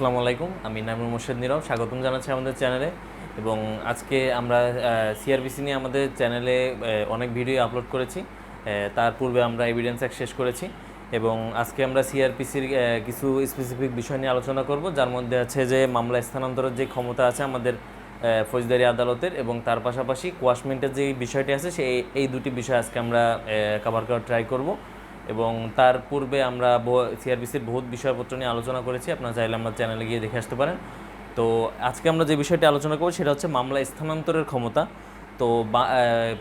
আসসালামু আলাইকুম, আমি নাইমুর মোর্শেদ নীরব, স্বাগতম জানাচ্ছি আমাদের চ্যানেলে। এবং আজকে আমরা সিআরপিসি নিয়ে আমাদের চ্যানেলে অনেক ভিডিও আপলোড করেছি। তার পূর্বে আমরা এভিডেন্স অ্যাক্ট শেষ করেছি এবং আজকে আমরা সিআরপিসির কিছু স্পেসিফিক বিষয় নিয়ে আলোচনা করব, যার মধ্যে আছে যে মামলা স্থানান্তরের যে ক্ষমতা আছে আমাদের ফৌজদারি আদালতের, এবং তার পাশাপাশি কোয়াশমেন্টের যে বিষয়টি আছে এই দুটি বিষয় আজকে আমরা কভার করার ট্রাই করব। এবং তার পূর্বে আমরা সিআরপিসির বহুত বিষয়পত্র নিয়ে আলোচনা করেছি, আপনারা চাইলে আমার চ্যানেলে গিয়ে দেখে আসতে পারেন। তো আজকে আমরা যে বিষয়টি আলোচনা করব সেটা হচ্ছে মামলা স্থানান্তরের ক্ষমতা। তো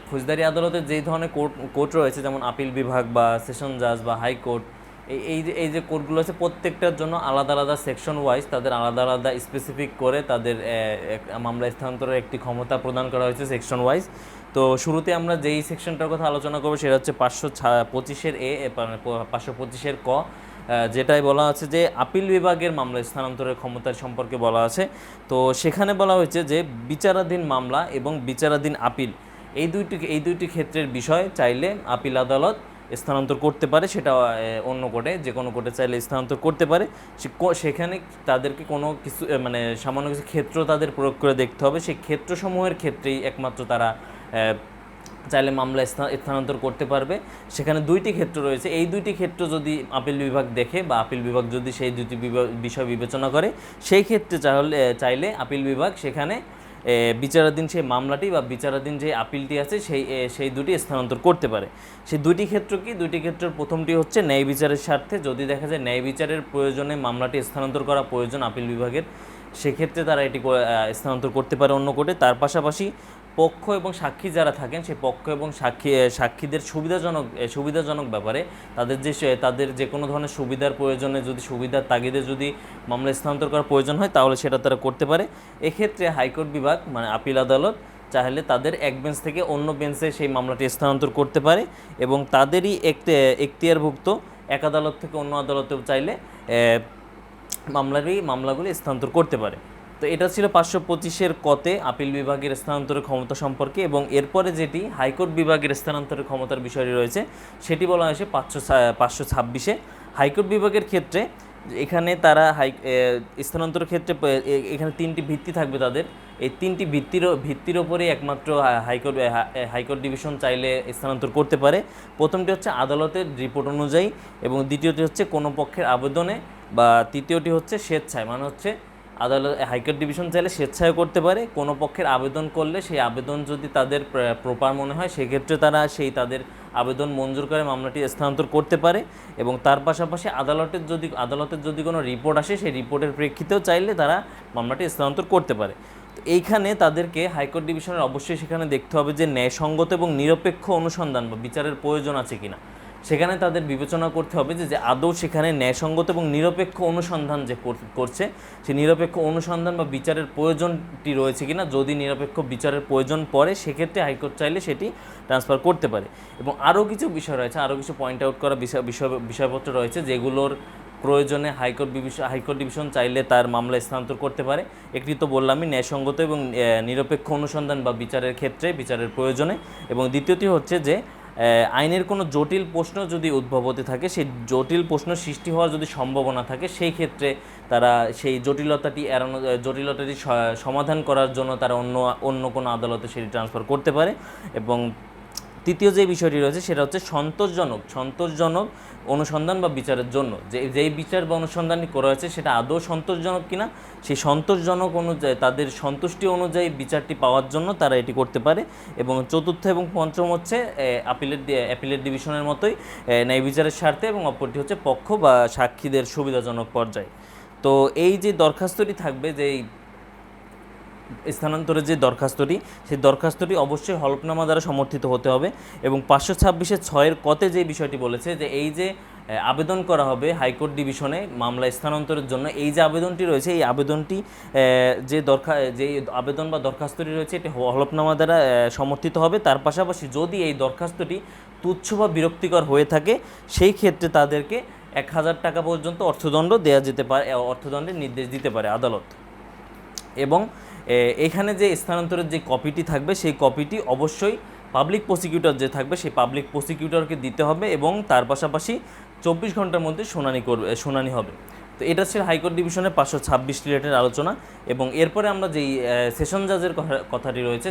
ফৌজদারি আদালতের যেই ধরনের কোর্ট রয়েছে, যেমন আপিল বিভাগ বা সেশন জাজ বা হাইকোর্ট, এই যে কোর্টগুলো আছে প্রত্যেকটার জন্য আলাদা আলাদা সেকশন ওয়াইজ তাদের আলাদা আলাদা স্পেসিফিক করে তাদের মামলা স্থানান্তরের একটি ক্ষমতা প্রদান করা হয়েছে সেকশন ওয়াইজ। তো শুরুতে আমরা যেই সেকশনটার কথা আলোচনা করবো সেটা হচ্ছে 525-এর মানে 525-এর ক, যেটাই বলা আছে যে আপিল বিভাগের মামলা স্থানান্তরের ক্ষমতার সম্পর্কে বলা আছে। তো সেখানে বলা হয়েছে যে বিচারাধীন মামলা এবং বিচারাধীন আপিল এই দুইটি ক্ষেত্রের বিষয় চাইলে আপিল আদালত স্থানান্তর করতে পারে, সেটা অন্য কোর্টে, যে কোনো কোর্টে চাইলে স্থানান্তর করতে পারে। সেখানে তাদেরকে কোনো কিছু মানে সামান্য কিছু ক্ষেত্র তাদের প্রয়োগ করে দেখতে হবে, সেই ক্ষেত্রসমূহের ক্ষেত্রেই একমাত্র তারা চাইলে মামলা স্থানান্তর করতে পারবে। সেখানে দুইটি ক্ষেত্র রয়েছে, এই দুইটি ক্ষেত্র যদি আপিল বিভাগ দেখে বা আপিল বিভাগ যদি সেই দুটি বিষয় বিবেচনা করে, সেই ক্ষেত্রে চাইলে আপিল বিভাগ সেখানে বিচারাধীন সেই মামলাটি বা বিচারাধীন যে আপিলটি আছে সেই দুটি স্থানান্তর করতে পারে। সেই দুইটি ক্ষেত্র কি? দুইটি ক্ষেত্রের প্রথমটি হচ্ছে ন্যায় বিচারের স্বার্থে, যদি দেখা যায় ন্যায় বিচারের প্রয়োজনে মামলাটি স্থানান্তর করা প্রয়োজন আপিল বিভাগের, সেক্ষেত্রে তারা এটি স্থানান্তর করতে পারে অন্য কোর্টে। তার পাশাপাশি পক্ষ এবং সাক্ষী যারা থাকেন, সেই পক্ষ এবং সাক্ষীদের সুবিধাজনক ব্যাপারে তাদের যে কোনো ধরনের সুবিধার প্রয়োজনে, যদি সুবিধার তাগিদে যদি মামলা স্থানান্তর করার প্রয়োজন হয়, তাহলে সেটা তারা করতে পারে। এক্ষেত্রে হাইকোর্ট বিভাগ মানে আপিল আদালত চাইলে তাদের এক বেঞ্চ থেকে অন্য বেঞ্চে সেই মামলাটি স্থানান্তর করতে পারে, এবং তাদেরই এখতিয়ারভুক্ত এক আদালত থেকে অন্য আদালতেও চাইলে মামলাগুলি স্থানান্তর করতে পারে। তো এটা ছিল 525-এর কতে আপিল বিভাগের স্থানান্তরের ক্ষমতা সম্পর্কে। এবং এরপরে যেটি হাইকোর্ট বিভাগের স্থানান্তরের ক্ষমতার বিষয়টি রয়েছে, সেটি বলা হয়েছে 526-এ। হাইকোর্ট বিভাগের ক্ষেত্রে এখানে তারা স্থানান্তরের ক্ষেত্রে এখানে তিনটি ভিত্তি থাকবে তাদের। এই তিনটি ভিত্তির ওপরেই একমাত্র হাইকোর্ট ডিভিশন চাইলে স্থানান্তর করতে পারে। প্রথমটি হচ্ছে আদালতের রিপোর্ট অনুযায়ী, এবং দ্বিতীয়টি হচ্ছে কোনো পক্ষের আবেদনে, বা তৃতীয়টি হচ্ছে স্বেচ্ছায়, মানে হচ্ছে হাইকোর্ট ডিভিশন চাইলে স্বেচ্ছায় করতে পারে। কোনো পক্ষের আবেদন করলে সেই আবেদন যদি তাদের প্রপার মনে হয়, সেক্ষেত্রে তারা তাদের আবেদন মঞ্জুর করে মামলাটি স্থানান্তর করতে পারে। এবং তার পাশাপাশি আদালতের যদি কোনো রিপোর্ট আসে, সেই রিপোর্টের প্রেক্ষিতেও চাইলে তারা মামলাটি স্থানান্তর করতে পারে। তো এইখানে তাদেরকে হাইকোর্ট ডিভিশনের অবশ্যই সেখানে দেখতে হবে যে ন্যায়সঙ্গত এবং নিরপেক্ষ অনুসন্ধান বা বিচারের প্রয়োজন আছে কিনা। সেখানে তাদের বিবেচনা করতে হবে যে আদৌ সেখানে ন্যায়সঙ্গত এবং নিরপেক্ষ অনুসন্ধান যে করছে, সেই নিরপেক্ষ অনুসন্ধান বা বিচারের প্রয়োজনটি রয়েছে কিনা। যদি নিরপেক্ষ বিচারের প্রয়োজন পড়ে, সেক্ষেত্রে হাইকোর্ট চাইলে সেটি ট্রান্সফার করতে পারে। এবং আরও কিছু বিষয় রয়েছে, আরও কিছু পয়েন্ট আউট করা বিষয়পত্র রয়েছে, যেগুলোর প্রয়োজনে হাইকোর্ট ডিভিশন চাইলে তার মামলা স্থানান্তর করতে পারে। একটি তো বললামই, ন্যায়সঙ্গত এবং নিরপেক্ষ অনুসন্ধান বা বিচারের ক্ষেত্রে বিচারের প্রয়োজনে। এবং দ্বিতীয়টি হচ্ছে যে আইনের কোনো জটিল প্রশ্ন যদি উদ্ভব হতে থাকে, সেই জটিল প্রশ্ন সৃষ্টি হওয়ার যদি সম্ভাবনা থাকে, সেই ক্ষেত্রে তারা সেই জটিলতাটি সমাধান করার জন্য তারা অন্য কোনো আদালতে সেটি ট্রান্সফার করতে পারে। এবং তৃতীয় যে বিষয়টি রয়েছে সেটা হচ্ছে সন্তোষজনক অনুসন্ধান বা বিচারের জন্য, যেই বিচার বা অনুসন্ধানটি করা হয়েছে সেটা আদৌ সন্তোষজনক কিনা, সেই সন্তোষজনক অনুযায়ী তাদের সন্তুষ্টি অনুযায়ী বিচারটি পাওয়ার জন্য তারা এটি করতে পারে। এবং চতুর্থ এবং পঞ্চম হচ্ছে অ্যাপিলেট ডিভিশনের মতোই ন্যায় বিচারের স্বার্থে, এবং অপরটি হচ্ছে পক্ষ বা সাক্ষীদের সুবিধাজনক পর্যায়ে। তো এই যে দরখাস্তটি থাকবে, যেই স্থানান্তরের যে দরখাস্তটি, সেই দরখাস্তটি অবশ্যই হলফনামা দ্বারা সমর্থিত হতে হবে। এবং 526-এর 6-এর কতে যে বিষয়টি বলেছে যে এই যে আবেদন করা হবে হাইকোর্ট ডিভিশনে মামলা স্থানান্তরের জন্য, এই যে আবেদনটি রয়েছে, এই আবেদনটি যে আবেদন বা দরখাস্তটি রয়েছে, এটি হলফনামা দ্বারা সমর্থিত হবে। তার পাশাপাশি যদি এই দরখাস্তটি তুচ্ছ বা বিরক্তিকর হয়ে থাকে, সেই ক্ষেত্রে তাদেরকে 1000 টাকা পর্যন্ত অর্থদণ্ডের নির্দেশ দিতে পারে আদালত। এবং এখানে যে স্থানান্তরের যে কপিটি থাকবে, সেই কপিটি অবশ্যই পাবলিক প্রসিকিউটর যে থাকবে, সেই পাবলিক প্রসিকিউটরকে দিতে হবে, এবং তার পাশাপাশি 24 ঘন্টার মধ্যে শুনানি হবে। তো তো এটা ছিল হাইকোর্ট ডিভিশনের 526 রিলেটেড আলোচনা। এবং এরপরে আমরা যেই সেশন জাজের কথাটি রয়েছে,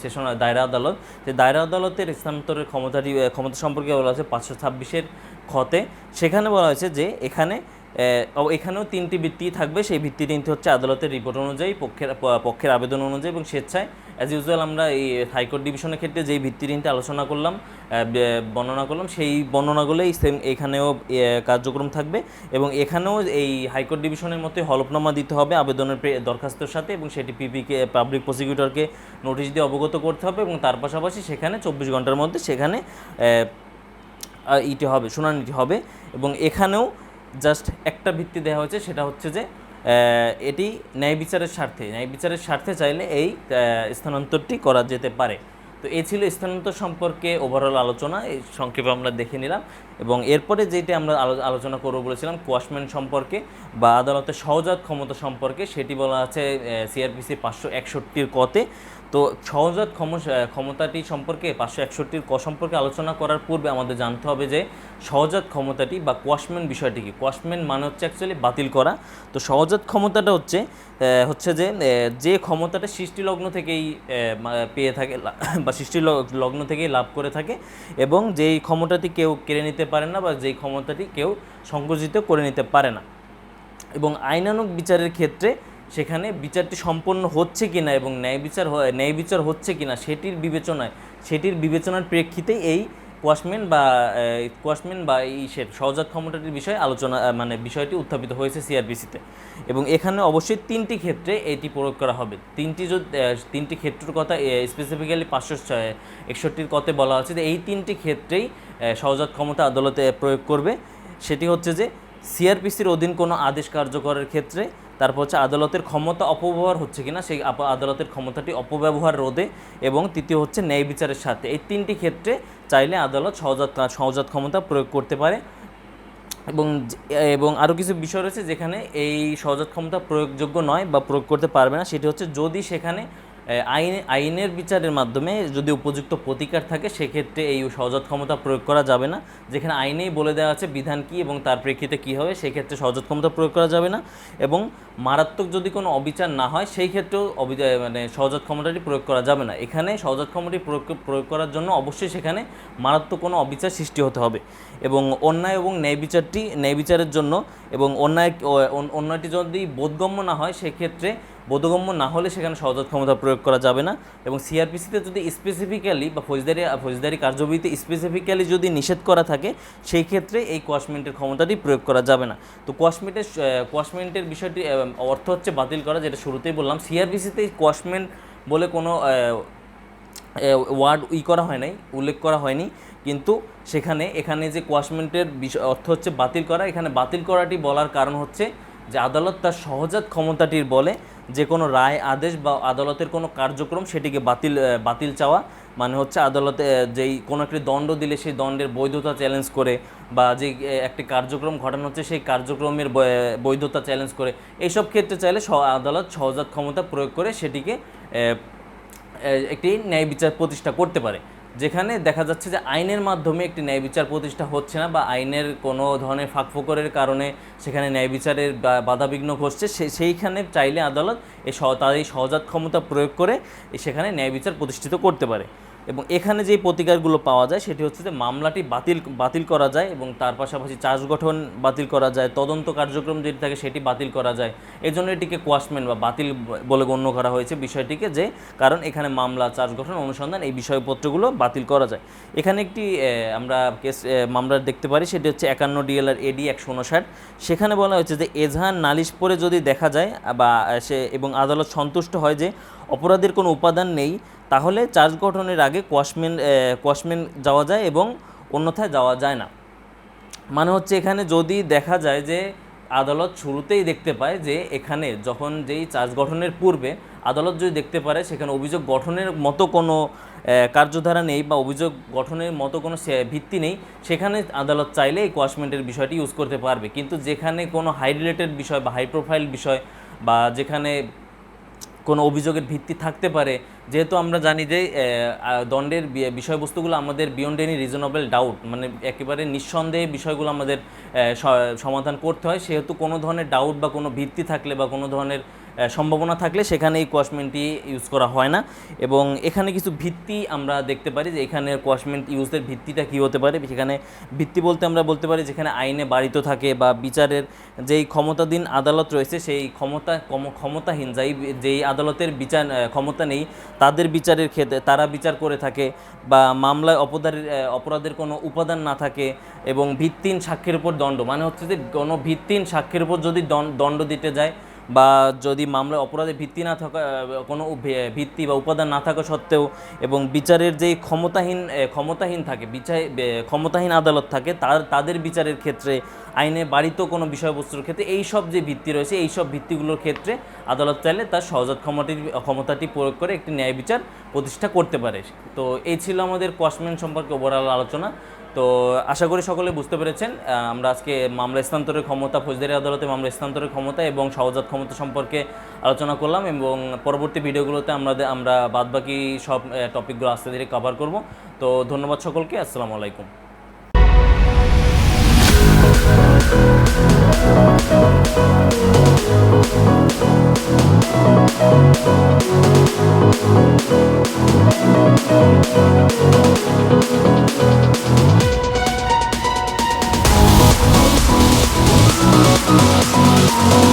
সেশন দায়রা আদালত, যে দায়রা আদালতের স্থানান্তরের ক্ষমতা সম্পর্কে বলা হয়েছে 526-এর খতে। সেখানে বলা হয়েছে যে এখানেও 3টি ভিত্তি থাকবে। সেই ভিত্তি 3টি হচ্ছে আদালতের রিপোর্ট অনুযায়ী, পক্ষের আবেদন অনুযায়ী এবং স্বেচ্ছায়। অ্যাজ ইউজুয়াল আমরা এই হাইকোর্ট ডিভিশনের ক্ষেত্রে যেই ভিত্তি 3টি আলোচনা করলাম, বর্ণনা করলাম, সেই বর্ণনাগুলোই সেম এখানেও কার্যক্রম থাকবে। এবং এখানেও এই হাইকোর্ট ডিভিশনের মতোই হলফনামা দিতে হবে আবেদনের দরখাস্তের সাথে, এবং সেটি পিপিকে, পাবলিক প্রসিকিউটরকে নোটিশ দিয়ে অবগত করতে হবে। এবং তার পাশাপাশি সেখানে 24 ঘন্টার মধ্যে সেখানে শুনানিটি হবে। এবং এখানেও জাস্ট একটা ভিত্তি দেওয়া হয়েছে, সেটা হচ্ছে যে এটি ন্যায় বিচারের স্বার্থে চাইলে এই স্থানান্তরটি করা যেতে পারে। তো এই ছিল স্থানান্তর সম্পর্কে ওভারঅল আলোচনা, এই সংক্ষেপে আমরা দেখে নিলাম। এবং এরপরে যেটি আমরা আলোচনা করবো বলেছিলাম কোয়াশমেন্ট সম্পর্কে বা আদালতের সহজাত ক্ষমতা সম্পর্কে, সেটি বলা আছে সিআরপিসি 561-র কতে। তো সহজাত ক্ষমতাটি সম্পর্কে 561-র ক সম্পর্কে আলোচনা করার পূর্বে আমাদের জানতে হবে যে সহজাত ক্ষমতাটি বা কোয়াশমেন্ট বিষয়টি কি। কোয়াশমেন্ট মানে হচ্ছে অ্যাকচুয়ালি বাতিল করা। তো সহজাত ক্ষমতাটা হচ্ছে যে ক্ষমতাটা সৃষ্টিলগ্ন থেকেই পেয়ে থাকে বা সৃষ্টিলগ্ন থেকেই লাভ করে থাকে, এবং যেই ক্ষমতাটি কেউ কেড়ে নিতে পারে না বা যেই ক্ষমতাটি কেউ সংকুচিত করে নিতে পারে না। এবং আইনানুগ বিচারের ক্ষেত্রে সেখানে বিচারটি সম্পন্ন হচ্ছে কিনা এবং ন্যায় বিচার হচ্ছে কিনা সেটির বিবেচনার প্রেক্ষিতেই এই কোয়াশমেন্ট বা এই সহজাত ক্ষমতাটির বিষয়ে আলোচনা বিষয়টি উত্থাপিত হয়েছে সিআরপিসিতে। এবং এখানে অবশ্যই 3টি ক্ষেত্রে এটি প্রয়োগ করা হবে। 3টি ক্ষেত্রের কথা স্পেসিফিক্যালি 561-র কতে বলা হচ্ছে যে এই 3টি ক্ষেত্রেই সহজাত ক্ষমতা আদালতে প্রয়োগ করবে। সেটি হচ্ছে যে সিআরপিসির অধীন কোনো আদেশ কার্যকরের ক্ষেত্রে, তারপর হচ্ছে আদালতের ক্ষমতা অপব্যবহার হচ্ছে কিনা সেই আদালতের ক্ষমতাটি অপব্যবহার রোধে, এবং তৃতীয় হচ্ছে ন্যায় বিচারের সাথে। এই 3টি ক্ষেত্রে চাইলে আদালত সহজাত ক্ষমতা প্রয়োগ করতে পারে। এবং আরও কিছু বিষয় রয়েছে যেখানে এই সহজাত ক্ষমতা প্রয়োগযোগ্য নয় বা প্রয়োগ করতে পারবে না। সেটি হচ্ছে যদি সেখানে আইনের বিচারের মাধ্যমে যদি উপযুক্ত প্রতিকার থাকে, সেক্ষেত্রে এই সহজাত ক্ষমতা প্রয়োগ করা যাবে না। যেখানে আইনেই বলে দেওয়া আছে বিধান কী এবং তার প্রেক্ষিতে কী হবে, সেক্ষেত্রে সহজাত ক্ষমতা প্রয়োগ করা যাবে না। এবং মারাত্মক যদি কোনো অবিচার না হয়, সেই ক্ষেত্রেও সহজাত ক্ষমতাটি প্রয়োগ করা যাবে না। এখানে সহজাত ক্ষমতাটি প্রয়োগ করার জন্য অবশ্যই সেখানে মারাত্মক কোনো অবিচার সৃষ্টি হতে হবে। এবং অন্যায় এবং ন্যায় বিচারের জন্য এবং অন্যায়টি যদি বোধগম্য না হয়, সেক্ষেত্রে বোধগম্য না হলে সেখানে সহজাত ক্ষমতা প্রয়োগ করা যাবে না। এবং সিআরপিসিতে যদি স্পেসিফিক্যালি বা ফৌজদারি কার্যবিধিতে স্পেসিফিক্যালি যদি নিষেধ করা থাকে, সেই ক্ষেত্রে এই কোয়াশমেন্টের ক্ষমতাটি প্রয়োগ করা যাবে না। তো কোয়াশমেন্টের বিষয়টি অর্থ হচ্ছে বাতিল করা, যেটা শুরুতেই বললাম। সিআরপিসিতে কোয়াশমেন্ট বলে কোনো ওয়ার্ড উল্লেখ করা হয়নি, কিন্তু এখানে যে কোয়াশমেন্টের অর্থ হচ্ছে বাতিল করা। এখানে বাতিল করাটি বলার কারণ হচ্ছে যে আদালত তার সহজাত ক্ষমতাটির বলে যে কোনো রায়, আদেশ বা আদালতের কোনো কার্যক্রম সেটিকে বাতিল চাওয়া, মানে হচ্ছে আদালতে যেই কোনো একটি দণ্ড দিলে সেই দণ্ডের বৈধতা চ্যালেঞ্জ করে, বা যে একটি কার্যক্রম ঘটানো হচ্ছে সেই কার্যক্রমের বৈধতা চ্যালেঞ্জ করে, এইসব ক্ষেত্রে চাইলে আদালত সহজাত ক্ষমতা প্রয়োগ করে সেটিকে একটি ন্যায় বিচার প্রতিষ্ঠা করতে পারে। যেখানে দেখা যাচ্ছে যে আইনের মাধ্যমে একটি ন্যায় বিচার প্রতিষ্ঠা হচ্ছে না, বা আইনের কোনো ধরনের ফাঁকফোকরের কারণে সেখানে ন্যায় বিচারের বাধাবিঘ্ন ঘটছে, সেইখানে চাইলে আদালত তার এই সহজাত ক্ষমতা প্রয়োগ করে সেখানে ন্যায় বিচার প্রতিষ্ঠিত করতে পারে। এবং এখানে যে প্রতিকারগুলো পাওয়া যায় সেটি হচ্ছে যে মামলাটি বাতিল করা যায়, এবং তার পাশাপাশি চার্জ গঠন বাতিল করা যায়, তদন্ত কার্যক্রম যেটি থাকে সেটি বাতিল করা যায়। এই জন্য এটিকে কোয়াশমেন্ট বা বাতিল বলে গণ্য করা হয়েছে বিষয়টিকে, যে কারণ এখানে মামলা, চার্জ গঠন, অনুসন্ধান এই বিষয়পত্রগুলো বাতিল করা যায়। এখানে একটি আমরা মামলা দেখতে পারি, সেটি হচ্ছে 51 DLR AD 159। সেখানে বলা হয়েছে যে এজাহার নালিশ পরে যদি দেখা যায় বা এবং আদালত সন্তুষ্ট হয় যে অপরাধের কোনো উপাদান নেই, তাহলে চার্জ গঠনের আগে কোয়াশমেন্ট যাওয়া যায় এবং অন্যথায় যাওয়া যায় না। মানে হচ্ছে এখানে যদি দেখা যায় যে আদালত শুরুতেই দেখতে পায় যে এখানে যখন যেই চার্জ গঠনের পূর্বে আদালত যদি দেখতে পারে সেখানে অভিযোগ গঠনের মতো কোনো কার্যধারা নেই বা অভিযোগ গঠনের মতো কোনো ভিত্তি নেই, সেখানে আদালত চাইলে এই কোয়াশমেন্টের বিষয়টি ইউজ করতে পারবে। কিন্তু যেখানে কোনো হাই রিলেটেড বিষয় বা হাই প্রোফাইল বিষয়, বা যেখানে কোনো অভিযোগের ভিত্তি থাকতে পারে, যেহেতু আমরা জানি যে দণ্ডের বিষয়বস্তুগুলো আমাদের বিয়ন্ড এনি রিজনেবল ডাউট, মানে একেবারে নিঃসন্দেহে বিষয়গুলো আমাদের সমাধান করতে হয়, সেহেতু কোনো ধরনের ডাউট বা কোনো ভিত্তি থাকলে বা কোনো ধরনের সম্ভাবনা থাকলে সেখানে এই কোয়াশমেন্টটি ইউজ করা হয় না। এবং এখানে কিছু ভিত্তি আমরা দেখতে পারি যে এখানে কোয়াশমেন্ট ইউজের ভিত্তিটা কী হতে পারে। সেখানে ভিত্তি বলতে আমরা বলতে পারি যেখানে আইনে বাড়িত থাকে বা বিচারের যেই ক্ষমতাধীন আদালত রয়েছে সেই ক্ষমতাহীন যেই আদালতের বিচার ক্ষমতা নেই তাদের বিচারের ক্ষেত্রে তারা বিচার করে থাকে, বা মামলায় অপরাধের কোনো উপাদান না থাকে, এবং ভিত্তিহীন সাক্ষ্যের উপর দণ্ড, মানে হচ্ছে যে কোনো ভিত্তিহীন সাক্ষ্যের উপর যদি দণ্ড দিতে যায়, বা যদি মামলায় অপরাধের ভিত্তি না থাকা কোনো ভিত্তি বা উপাদান না থাকা সত্ত্বেও এবং বিচারের যেই ক্ষমতাহীন থাকে ক্ষমতাহীন আদালত থাকে তাদের বিচারের ক্ষেত্রে আইনে বাড়িত কোনো বিষয়বস্তুর ক্ষেত্রে এই সব যে ভিত্তি রয়েছে এই সব ভিত্তিগুলোর ক্ষেত্রে আদালত চাইলে তার সহজাত ক্ষমতাটি প্রয়োগ করে একটি ন্যায় বিচার প্রতিষ্ঠা করতে পারে। তো এই ছিল আমাদের কোয়াশমেন্ট সম্পর্কে ওভারঅল আলোচনা। তো আশা করি সকলে বুঝতে পেরেছেন। আমরা আজকে মামলা স্থানান্তরের ক্ষমতা, ফৌজদারি আদালতে মামলা স্থানান্তরের ক্ষমতা এবং সহজাত ক্ষমতা সম্পর্কে আলোচনা করলাম, এবং পরবর্তী ভিডিওগুলোতে আমরা বাদবাকি সব টপিকগুলো আস্তে ধীরে কভার করব। তো ধন্যবাদ সকলকে। আসসালামু আলাইকুম।